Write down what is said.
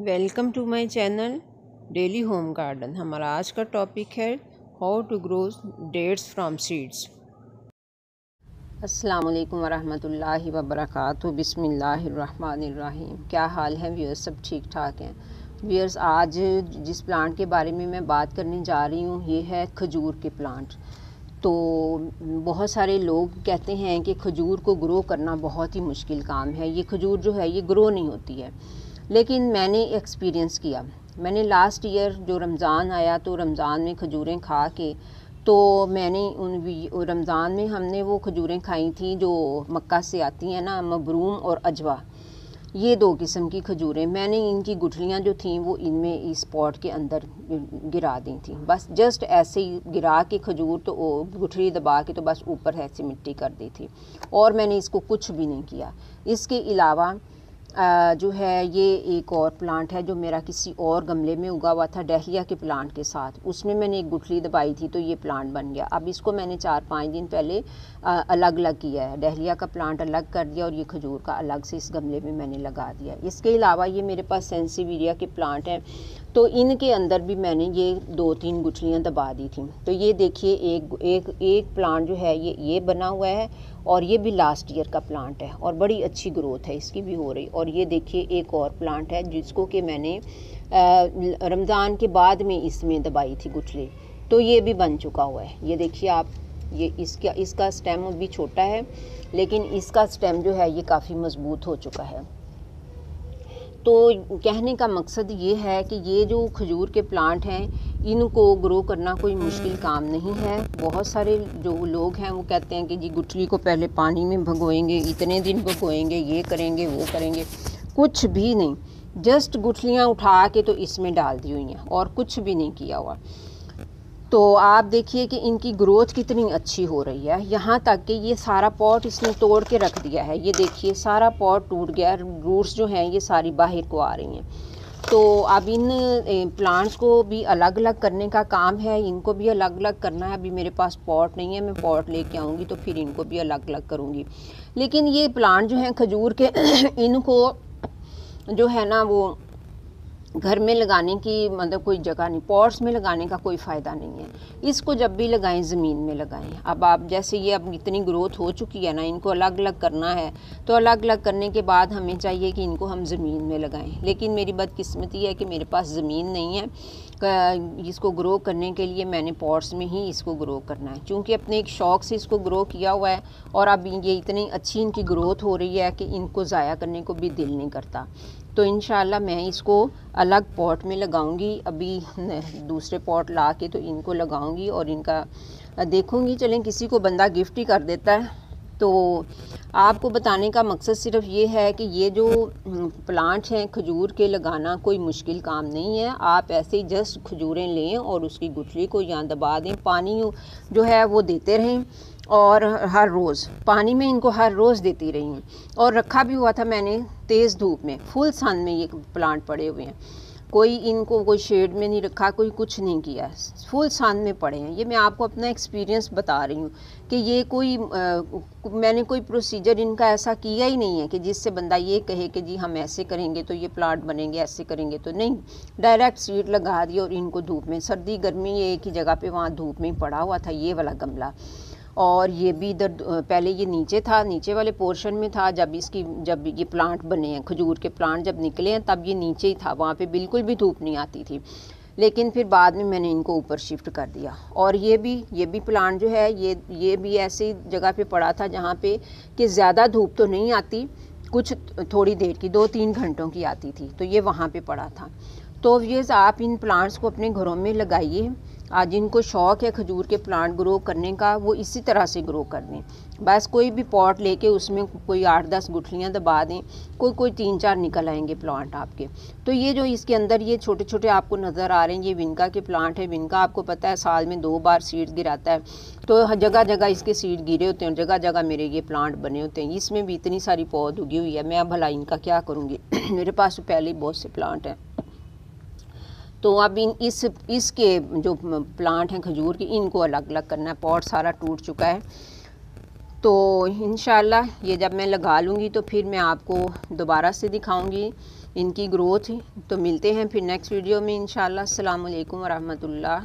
Welcome to my channel Daily Home Garden. हमारा आज का टॉपिक है how to grow dates from seeds. अस्सलाम वालेकुम वरहमतुल्लाहि वबरकातुहू। बिस्मिल्लाहिर्रहमानिर्रहीम। क्या हाल है व्यूअर्स? सब ठीक ठाक हैं व्यूअर्स। आज जिस प्लांट के बारे में मैं बात करने जा रही हूँ ये है खजूर के प्लांट। तो बहुत सारे लोग कहते हैं कि खजूर को ग्रो करना बहुत ही मुश्किल काम है, ये खजूर जो है ये ग्रो नहीं होती है। लेकिन मैंने एक्सपीरियंस किया, मैंने लास्ट ईयर जो रमज़ान आया तो रमज़ान में खजूरें खा के तो मैंने उन रमज़ान में हमने वो खजूरें खाई थी जो मक्का से आती हैं ना, मबरूम और अजवा, ये दो किस्म की खजूरें। मैंने इनकी गुठलियाँ जो थीं वो इनमें इस पॉट के अंदर गिरा दी थी, बस जस्ट ऐसे ही गिरा के खजूर तो गुठली दबा के तो बस ऊपर ऐसे मिट्टी कर दी थी और मैंने इसको कुछ भी नहीं किया। इसके अलावा जो है ये एक और प्लांट है जो मेरा किसी और गमले में उगा हुआ था डहलिया के प्लांट के साथ, उसमें मैंने एक गुठली दबाई थी तो ये प्लांट बन गया। अब इसको मैंने 4-5 दिन पहले अलग अलग किया है, डहलिया का प्लांट अलग कर दिया और ये खजूर का अलग से इस गमले में मैंने लगा दिया। इसके अलावा ये मेरे पास सेंसिविरिया के प्लांट हैं तो इनके अंदर भी मैंने ये 2-3 गुठलियाँ दबा दी थी। तो ये देखिए एक प्लांट जो है ये बना हुआ है और ये भी लास्ट ईयर का प्लांट है और बड़ी अच्छी ग्रोथ है इसकी भी हो रही। और ये देखिए एक और प्लांट है जिसको कि मैंने रमज़ान के बाद में इसमें दबाई थी गुठली, तो ये भी बन चुका हुआ है। ये देखिए आप, ये इसका स्टेम अभी छोटा है लेकिन इसका स्टेम जो है ये काफ़ी मज़बूत हो चुका है। तो कहने का मकसद ये है कि ये जो खजूर के प्लांट हैं इनको ग्रो करना कोई मुश्किल काम नहीं है। बहुत सारे जो लोग हैं वो कहते हैं कि जी गुठली को पहले पानी में भगोएंगे, इतने दिन भगोएंगे, ये करेंगे वो करेंगे। कुछ भी नहीं, जस्ट गुठलियाँ उठा के तो इसमें डाल दी हुई हैं और कुछ भी नहीं किया हुआ। तो आप देखिए कि इनकी ग्रोथ कितनी अच्छी हो रही है, यहाँ तक कि ये सारा पॉट इसने तोड़ के रख दिया है। ये देखिए सारा पॉट टूट गया, रूट्स जो हैं ये सारी बाहर को आ रही हैं। तो अब इन प्लांट्स को भी अलग अलग करने का काम है, इनको भी अलग अलग करना है। अभी मेरे पास पॉट नहीं है, मैं पॉट लेके आऊँगी तो फिर इनको भी अलग अलग करूँगी। लेकिन ये प्लांट जो हैं खजूर के इनको जो है ना वो घर में लगाने की मतलब कोई जगह नहीं, पॉट्स में लगाने का कोई फ़ायदा नहीं है। इसको जब भी लगाएं ज़मीन में लगाएं। अब आप जैसे ये अब इतनी ग्रोथ हो चुकी है ना, इनको अलग अलग करना है तो अलग अलग करने के बाद हमें चाहिए कि इनको हम ज़मीन में लगाएं। लेकिन मेरी बदकिस्मती है कि मेरे पास ज़मीन नहीं है इसको ग्रो करने के लिए। मैंने पॉट्स में ही इसको ग्रो करना है, चूँकि अपने एक शौक़ से इसको ग्रो किया हुआ है और अब ये इतनी अच्छी इनकी ग्रोथ हो रही है कि इनको ज़ाया करने को भी दिल नहीं करता। तो इंशाल्लाह मैं इसको अलग पॉट में लगाऊंगी, अभी दूसरे पॉट ला के तो इनको लगाऊंगी और इनका देखूंगी। चलें किसी को बंदा गिफ्ट ही कर देता है। तो आपको बताने का मकसद सिर्फ ये है कि ये जो प्लांट हैं खजूर के लगाना कोई मुश्किल काम नहीं है। आप ऐसे ही जस्ट खजूरें लें और उसकी गुठली को यहाँ दबा दें, पानी जो है वो देते रहें और हर रोज़ पानी में इनको हर रोज़ देती रही हूँ। और रखा भी हुआ था मैंने तेज़ धूप में, फुल सन में ये प्लांट पड़े हुए हैं। कोई इनको कोई शेड में नहीं रखा, कोई कुछ नहीं किया, फुल सन में पड़े हैं। ये मैं आपको अपना एक्सपीरियंस बता रही हूँ कि ये कोई मैंने कोई प्रोसीजर इनका ऐसा किया ही नहीं है कि जिससे बंदा ये कहे कि जी हम ऐसे करेंगे तो ये प्लांट बनेंगे, ऐसे करेंगे तो नहीं। डायरेक्ट सीड लगा दी और इनको धूप में, सर्दी गर्मी एक ही जगह पे वहाँ धूप में ही पड़ा हुआ था ये वाला गमला। और ये भी इधर पहले ये नीचे था, नीचे वाले पोर्शन में था। जब ये प्लांट बने हैं खजूर के प्लांट जब निकले हैं तब ये नीचे ही था, वहाँ पे बिल्कुल भी धूप नहीं आती थी। लेकिन फिर बाद में मैंने इनको ऊपर शिफ्ट कर दिया। और ये भी प्लांट जो है ये भी ऐसी जगह पे पड़ा था जहाँ पे कि ज़्यादा धूप तो नहीं आती, कुछ थोड़ी देर की 2-3 घंटों की आती थी, तो ये वहाँ पे पड़ा था। तो ये आप इन प्लांट्स को अपने घरों में लगाइए। आज जिनको शौक़ है खजूर के प्लांट ग्रो करने का वो इसी तरह से ग्रो कर दें। बस कोई भी पॉट लेके उसमें कोई 8-10 गुठलियाँ दबा दें, कोई 3-4 निकल आएंगे प्लांट आपके। तो ये जो इसके अंदर ये छोटे छोटे आपको नज़र आ रहे हैं ये विनका के प्लांट है। विनका आपको पता है साल में 2 बार सीड्स गिराता है, तो जगह जगह इसके सीड गिरे होते हैं, जगह जगह मेरे ये प्लांट बने होते हैं। इसमें भी इतनी सारी पौध उगी हुई है, मैं अब भला इनका क्या करूँगी मेरे पास तो पहले ही बहुत से प्लांट हैं। तो अब इसके जो प्लांट हैं खजूर की इनको अलग अलग करना है, पॉट सारा टूट चुका है। तो इंशाल्लाह ये जब मैं लगा लूँगी तो फिर मैं आपको दोबारा से दिखाऊँगी इनकी ग्रोथ। तो मिलते हैं फिर नेक्स्ट वीडियो में इंशाल्लाह। अस्सलाम वालेकुम व रहमतुल्लाह।